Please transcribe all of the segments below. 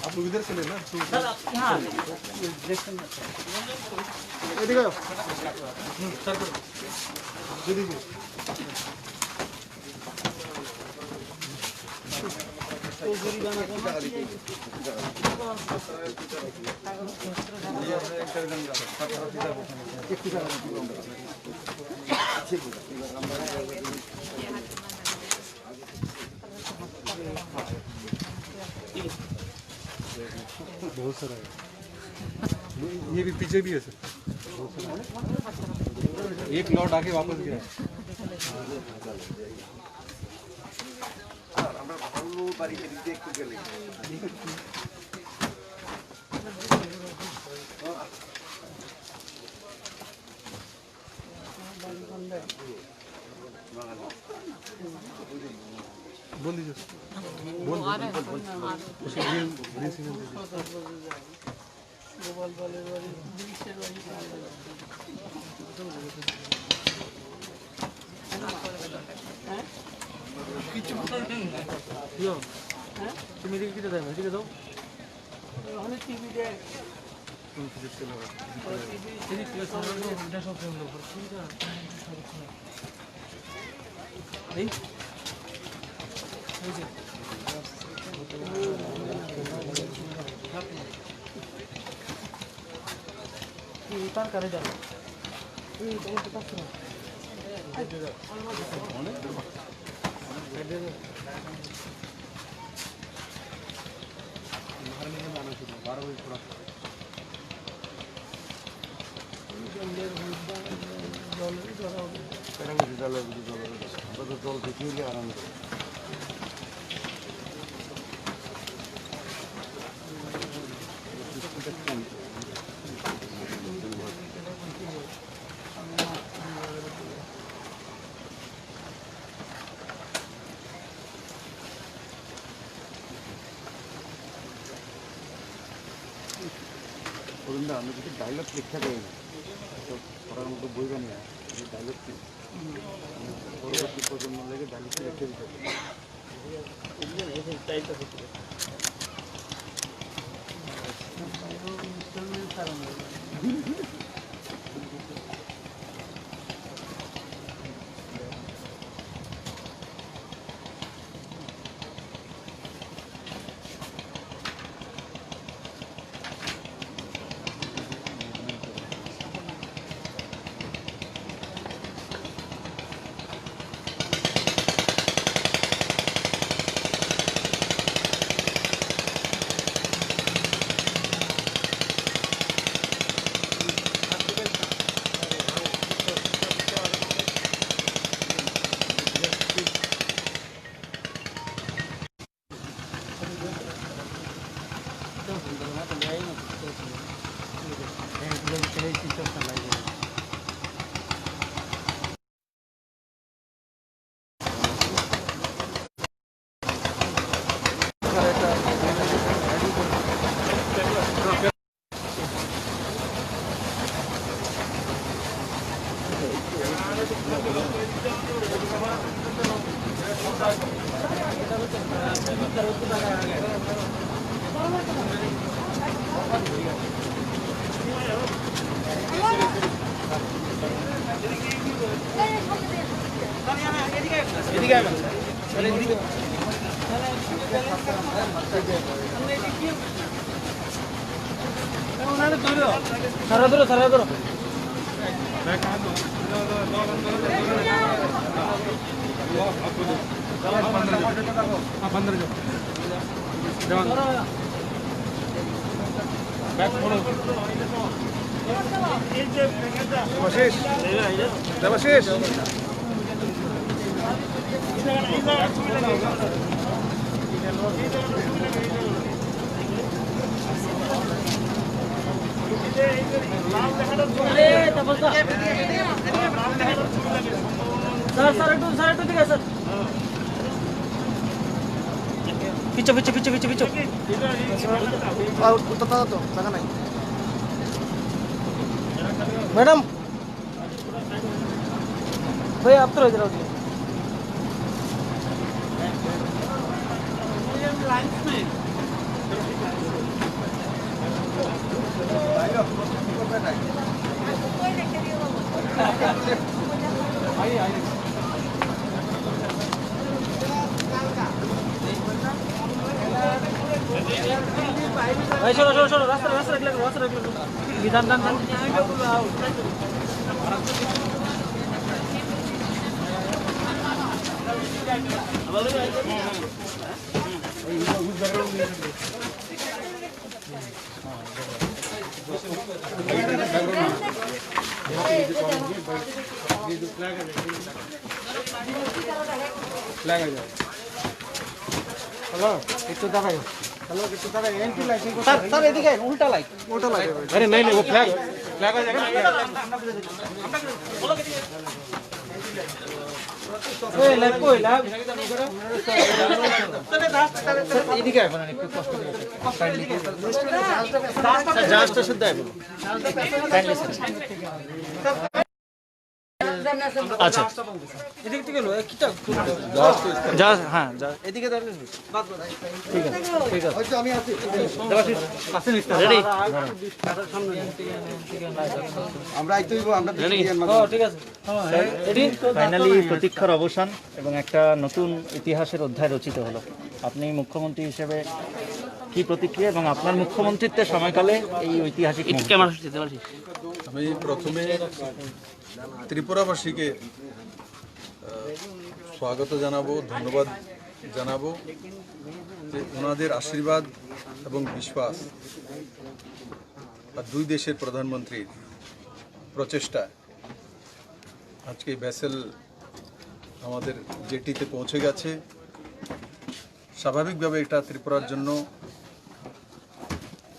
आप लोग इधर से लेना हाँ इधर सर दे दीजिए बहुत सारा है ये भी पीछे भी है सर एक लॉट आके वापस गया बोल दीजिए बोल उसको ग्रीन सिग्नल गोपाल पालेर बाड़ी ब्रिक्सेर बाड़ी কিছু ইয়ো হ্যাঁ তুমি এদিকে কিটা দাও এদিকে দাও অনেক টিভি দেখ কোন ফিজিক্স চলে টিভি টিভি সামনে এটা সব ফ্রেম লোক এই এই যে তার কারে যাবে এই তোমার কাছে আছে অনেক জল দেখে আরাম আমি যদি ডায়লগ লিখতে দেয় না তো পড়ার মতো বই বানিয়ে ডায়লগ পরবর্তী প্রজন্ম লেগে ডায়লগটা লিখে দিতে হবে সারা ধরো দেবাশিস পিছো পিছো পিছো পিছো পিছো मैडम भैया आप तो इधर आओ भाई छोड़ो छोड़ो छोड़ो रास्ता रास्ता रख लो विधान दान हेलो कितने दादा हेलो कितने दादा एंट्री लाइट सर सर এদিকে উল্টা লাইট अरे नहीं नहीं वो फ्लैग फ्लैग आ जाएगा ওই লাইট কই লাইট এদিকে এখন একটু কষ্ট করে কাইন্ডলি জাস্ট শুদ্ধ এখন কাইন্ডলি আচ্ছা এদিকে থেকে লো কিটা জাস্ট হ্যাঁ এদিকে দাঁড়ালে ঠিক আছে ঠিক আছে হয়তো আমি আছি দেবাশিস আসেন রেডি আমরা আইতে হইব আমরা ঠিক আছে রেডি ফাইনালি প্রতীক্ষার অবসান এবং একটা নতুন ইতিহাসের অধ্যায় রচিত হলো। আপনি মুখ্যমন্ত্রী হিসেবে কি প্রতিক্রিয়া এবং আপনার মুখ্যমন্ত্রীত্বের সময়কালে এই ঐতিহাসিক আমি প্রথমে ত্রিপুরাবাসীকে স্বাগত জানাবো, ধন্যবাদ জানাবো যে ওনাদের আশীর্বাদ এবং বিশ্বাস আর দুই দেশের প্রধানমন্ত্রীর প্রচেষ্টা আজকে ভেসেল আমাদের জেটিতে পৌঁছে গেছে। স্বাভাবিকভাবে এটা ত্রিপুরার জন্য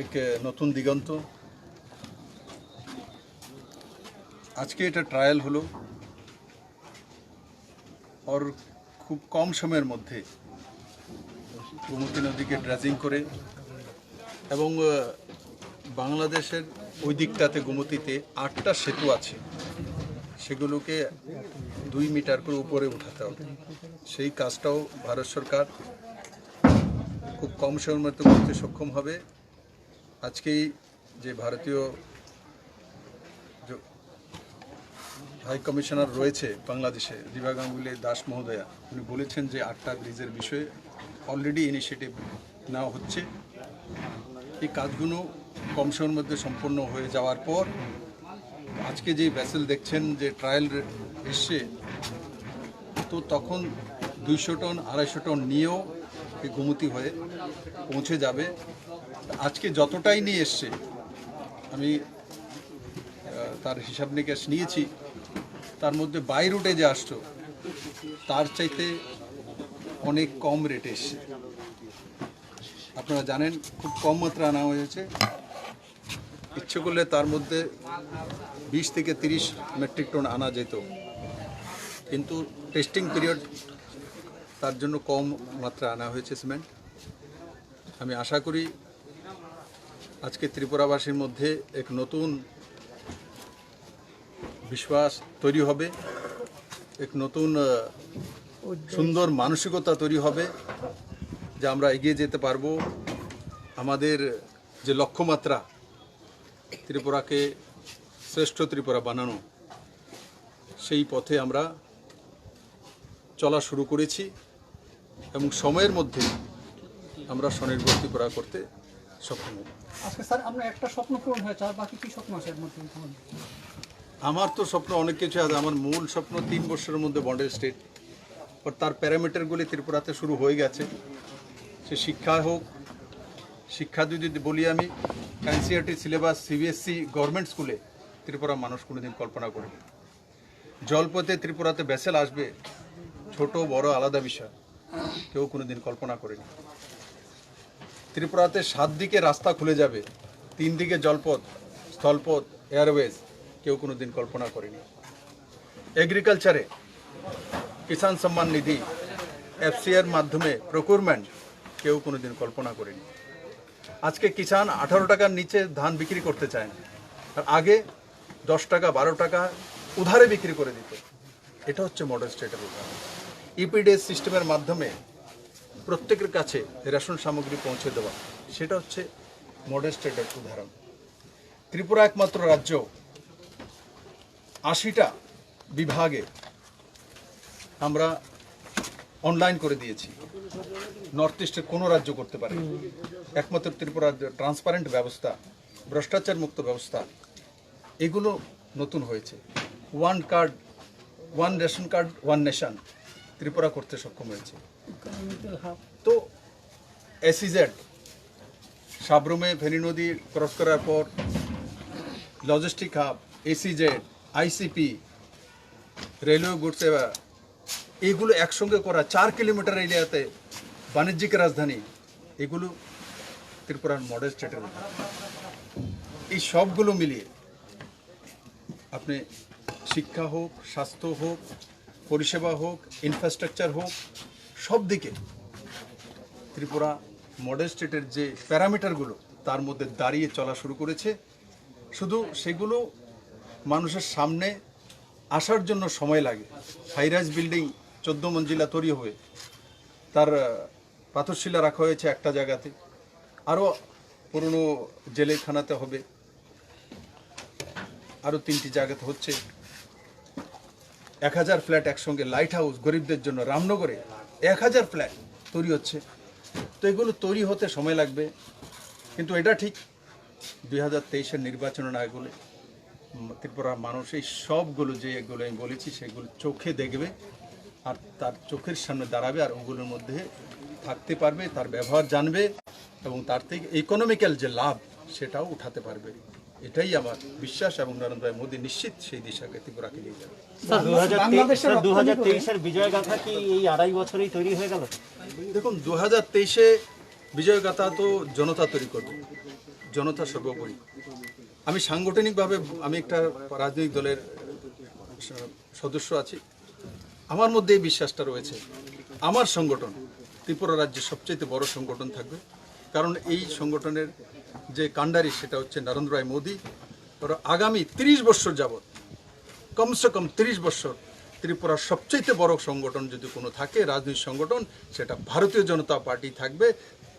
এক নতুন দিগন্ত। আজকে এটা ট্রায়াল হলো আর খুব কম সময়ের মধ্যে গোমতী নদীকে ড্রেজিং করে এবং বাংলাদেশের ওই দিকটাতে গোমতীতে 8টা সেতু আছে, সেগুলোকে 2 মিটার করে উপরে উঠাতে হবে। সেই কাজটাও ভারত সরকার খুব কম সময়ের মধ্যে করতে সক্ষম হবে। আজকেই যে ভারতীয় হাই কমিশনার রয়েছে বাংলাদেশে রিভা গাঙ্গুলি দাস মহোদয়া, উনি বলেছেন যে 8টা ব্রিজের বিষয়ে অলরেডি ইনিশিয়েটিভ নেওয়া হচ্ছে। এই কাজগুলো কম সময়ের মধ্যে সম্পন্ন হয়ে যাওয়ার পর আজকে যে ভেসেল দেখছেন যে ট্রায়াল এসছে, তো তখন 200 টন 250 টন নিয়েও এই গোমতী হয়ে পৌঁছে যাবে। আজকে যতটাই নিয়ে এসছে আমি তার হিসাব নিকাশ নিয়েছি, তার মধ্যে বাই রুটে যে আসতো তার চাইতে অনেক কম রেটে এসছে। আপনারা জানেন খুব কম মাত্রা আনা হয়েছে। ইচ্ছে করলে তার মধ্যে 20 থেকে 30 মেট্রিক টন আনা যেত, কিন্তু টেস্টিং পিরিয়ড তার জন্য কম মাত্রা আনা হয়েছে সিমেন্ট। আমি আশা করি আজকে ত্রিপুরাবাসীর মধ্যে এক নতুন বিশ্বাস তৈরি হবে, এক নতুন সুন্দর মানসিকতা তৈরি হবে যে আমরা এগিয়ে যেতে পারবো। আমাদের যে লক্ষ্যমাত্রা ত্রিপুরাকে শ্রেষ্ঠ ত্রিপুরা বানানো, সেই পথে আমরা চলা শুরু করেছি এবং সময়ের মধ্যে আমরা স্বনির্ভর ত্রিপুরা করতে সক্ষম হব। আজকে স্যার আমরা একটা স্বপ্ন পূরণ হয়েছে, আর বাকি কি স্বপ্ন আছে এর মধ্যে? আমার তো স্বপ্ন অনেক কিছু আছে। আমার মূল স্বপ্ন 3 বছরের মধ্যে মডেল স্টেট, আর তার প্যারামিটারগুলি ত্রিপুরাতে শুরু হয়ে গেছে। সে শিক্ষা হোক, শিক্ষা যদি বলি আমি, এনসিইআরটি সিলেবাস সিবিএসসি গভর্নমেন্ট স্কুলে ত্রিপুরা মানুষ কোনোদিন কল্পনা করেনি। জলপথে ত্রিপুরাতে ভেসেল আসবে, ছোট বড় আলাদা বিষয়, কেউ কোনোদিন কল্পনা করেনি। ত্রিপুরাতে 7 দিকে রাস্তা খুলে যাবে, 3 দিকে জলপথ, স্থলপথ, এয়ারওয়েজ, কেউ কোনোদিন কল্পনা করেনি। এগ্রিকালচারে কিষাণ সম্মান নিধি, এফসিআর মাধ্যমে প্রকিউরমেন্ট, কেউ কোনোদিন কল্পনা করেনি। আজকে কিষাণ 18 টাকার নিচে ধান বিক্রি করতে চায় না, আর আগে 10 টাকা 12 টাকা উধারে বিক্রি করে দিত। এটা হচ্ছে মডেল স্টেটের উদাহরণ। ইপিডিএস সিস্টেমের মাধ্যমে প্রত্যেকের কাছে রেশন সামগ্রী পৌঁছে দেওয়া, সেটা হচ্ছে মডেল স্টেটের উদাহরণ। ত্রিপুরা একমাত্র রাজ্য 80টা বিভাগে আমরা অনলাইন করে দিয়েছি, নর্থ ইস্টের কোনো রাজ্য করতে পারে। একমাত্র ত্রিপুরা ট্রান্সপারেন্ট ব্যবস্থা, ভ্রষ্টাচার মুক্ত ব্যবস্থা, এগুলো নতুন হয়েছে। 1 card 1 ration card 1 nation Tripura করতে সক্ষম হয়েছে। তো এসইজেড সাবরুমে ফেনী নদী ক্রস করার পর logistic hub, SEZ, ICP, railway good সেবা, এগুলো একসঙ্গে করা, 4 কিলোমিটার এরিয়াতে বাণিজ্যিক রাজধানী, এগুলো ত্রিপুরার মডেল স্টেটের উদাহরণ। এই সবগুলো মিলিয়ে আপনি শিক্ষা হোক, স্বাস্থ্য হোক, পরিষেবা হোক, ইনফ্রাস্ট্রাকচার হোক, সব দিকে ত্রিপুরা মডেল স্টেটের যে প্যারামিটারগুলো তার মধ্যে দাঁড়িয়ে চলা শুরু করেছে। শুধু সেগুলো মানুষের সামনে আসার জন্য সময় লাগে। হাইরাইজ বিল্ডিং 14 মঞ্জিলা তৈরি হয়ে তার পাথরশিলা রাখা হয়েছে একটা জায়গাতে, আরও পুরনো জেলখানাতে হবে, আরও 3টি জায়গাতে হচ্ছে। 1000 ফ্ল্যাট একসঙ্গে, লাইট হাউস গরিবদের জন্য রামনগরে 1000 ফ্ল্যাট তৈরি হচ্ছে। তো এগুলো তৈরি হতে সময় লাগবে, কিন্তু এটা ঠিক 2023-এর নির্বাচনের আগে ত্রিপুরার মানুষ এই সবগুলো যে এগুলো আমি বলেছি সেগুলো চোখে দেখবে, আর তার চোখের সামনে দাঁড়াবে, আর ওগুলোর মধ্যে থাকতে পারবে, তার ব্যবহার জানবে, এবং তার থেকে ইকোনমিক্যাল যে লাভ সেটাও উঠাতে পারবে। এটাই আমার বিশ্বাস, এবং নরেন্দ্র ভাই মোদী নিশ্চিত সেই দিশাকে ত্রিপুরাকে নিয়ে যাবে। স্যার 2023-এর বিজয় গাথা কি এই 2.5 বছরেই তৈরি হয়ে গেল? দেখুন, 2023-এ বিজয় গাথা তো জনতা তৈরি করবে, জনতা সর্বোপরি। আমি সাংগঠনিকভাবে আমি একটা রাজনৈতিক দলের সদস্য আছি, আমার মধ্যে এই বিশ্বাসটা রয়েছে। আমার সংগঠন ত্রিপুরা রাজ্যের সবচেয়ে বড় সংগঠন থাকবে, কারণ এই সংগঠনের যে কাণ্ডারি সেটা হচ্ছে নরেন্দ্র ভাই মোদী। ওরা আগামী 30 বছর যাবৎ, কমসে কম 30 বছর ত্রিপুরার সবচেয়ে বড় সংগঠন যদি কোনো থাকে, রাজনৈতিক সংগঠন, সেটা ভারতীয় জনতা পার্টি থাকবে।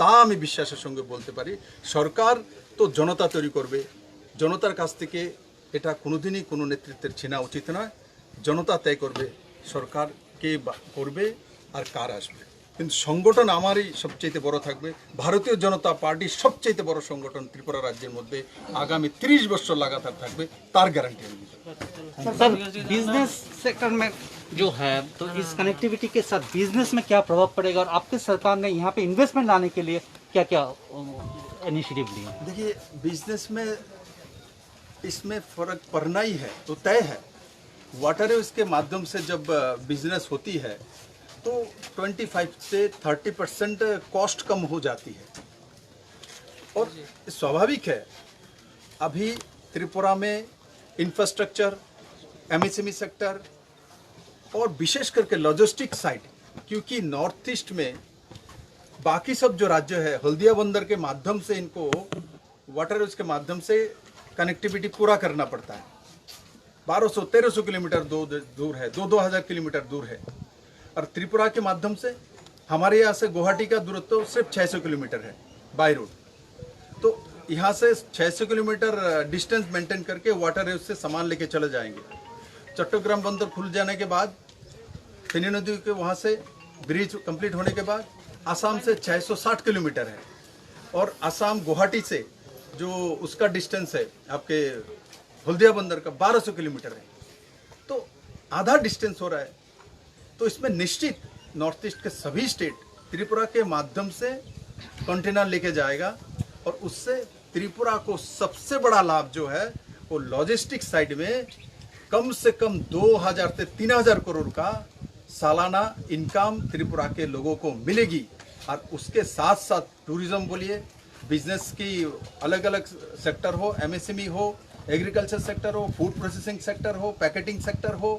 তা আমি বিশ্বাসের সঙ্গে বলতে পারি। সরকার তো জনতা তৈরি করবে, জনতার কাছ থেকে এটা কোনোদিনই কোনো নেতৃত্বের চেনা উচিত নয়। জনতা তয় করবে সরকার কে করবে আর কার আসবে, কিন্তু সংগঠন আমারই সবচেয়ে বড় থাকবে। ভারতীয় জনতা পার্টি সবচেয়ে বড় সংগঠন ত্রিপুরা রাজ্যের মধ্যে আগামী 30 বছর লাগাতার থাকবে, তার গ্যারান্টি আমি দিতে পারি। सर बिजनेस सेक्टर में जो है, तो इस कनेक्टिविटी के साथ बिजनेस में क्या प्रभाव पड़ेगा, और आपके सरकार ने यहाँ पे इन्वेस्टमेंट लाने के लिए क्या क्या इनिशिएटिव लिए? देखिए, बिजनेस में इसमें फर्क पड़ना ही है, तो तय है। वाटरवेज के माध्यम से जब बिजनेस होती है तो 25 से 30% कॉस्ट कम हो जाती है, और स्वाभाविक है। अभी त्रिपुरा में इंफ्रास्ट्रक्चर, एमएसएमई सेक्टर और विशेष करके लॉजिस्टिक साइड, क्योंकि नॉर्थ ईस्ट में बाकी सब जो राज्य है हल्दिया बंदर के माध्यम से इनको वाटरवेज के माध्यम से कनेक्टिविटी पूरा करना पड़ता है। 1200-1300 किलोमीटर दूर है, 2,000 किलोमीटर दूर है, और त्रिपुरा के माध्यम से हमारे यहाँ से गुवाहाटी का दूरत्व सिर्फ 600 किलोमीटर है बाई रोड। तो यहाँ से 600 किलोमीटर डिस्टेंस मेंटेन करके वाटरवेज से सामान लेके चले जाएंगे। चट्टग्राम बंदर खुल जाने के बाद, फेनी नदी के वहाँ से ब्रिज कंप्लीट होने के बाद आसाम से 660 किलोमीटर है, और आसाम गुवाहाटी से जो उसका डिस्टेंस है आपके हल्दिया बंदर का 1200 किलोमीटर है, तो आधा डिस्टेंस हो रहा है। तो इसमें निश्चित नॉर्थ ईस्ट के सभी स्टेट त्रिपुरा के माध्यम से कंटेनर लेके जाएगा और उससे त्रिपुरा को सबसे बड़ा लाभ जो है वो लॉजिस्टिक साइड में कम से कम 2000 से 3000 करोड़ का सालाना इनकम त्रिपुरा के लोगों को मिलेगी। और उसके साथ साथ टूरिज्म बोलिए, बिजनेस की अलग अलग सेक्टर हो, एमएसएमई हो, एग्रीकल्चर सेक्टर हो, फूड प्रोसेसिंग सेक्टर हो, पैकेटिंग सेक्टर हो,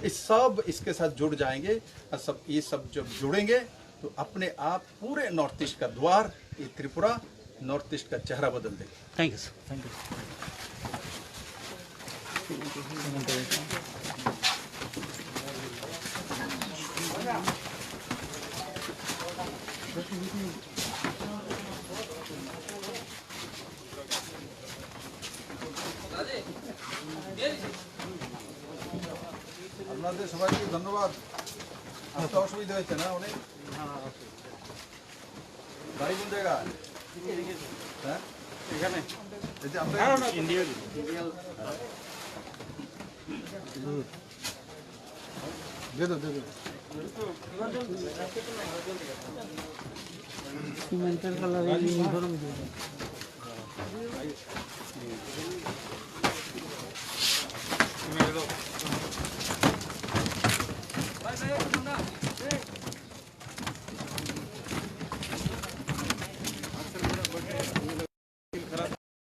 इस सब इसके साथ जुड़ जाएंगे। और सब ये सब जब जुड़ेंगे तो अपने आप पूरे नॉर्थ ईस्ट का द्वार, ये त्रिपुरा नॉर्थ ईस्ट का चेहरा बदल देगा। Thank you sir, thank you. আপনাদের সবাইকে ধন্যবাদ। আসতে অসুবিধা হয়েছে না অনেক? বাড়ি কোন জায়গা? হ্যাঁ এখানে। এই যে আমরা ইন্ডিয়ান দে দো দে দো। সিমেন্টের কালার ইউনিফর্ম দিয়ে